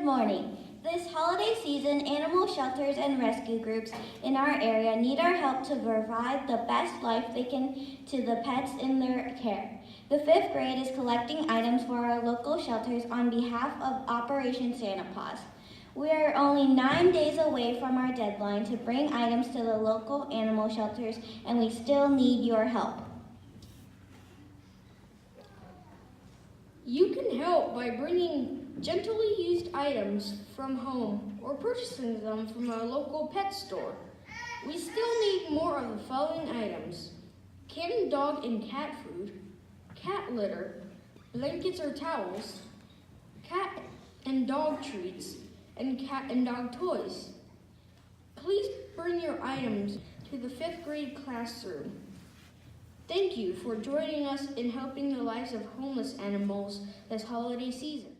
morning. This holiday season, animal shelters and rescue groups in our area need our help to provide the best life they can to the pets in their care. The 5th grade is collecting items for our local shelters on behalf of Operation Santa Paws. We are only 9 days away from our deadline to bring items to the local animal shelters, and we still need your help. You can help by bringing gently used items from home or purchasing them from our local pet store. We still need more of the following items: canned dog and cat food, cat litter, blankets or towels, cat and dog treats, and cat and dog toys. Please bring your items to the 5th grade classroom. Thank you for joining us in helping the lives of homeless animals this holiday season.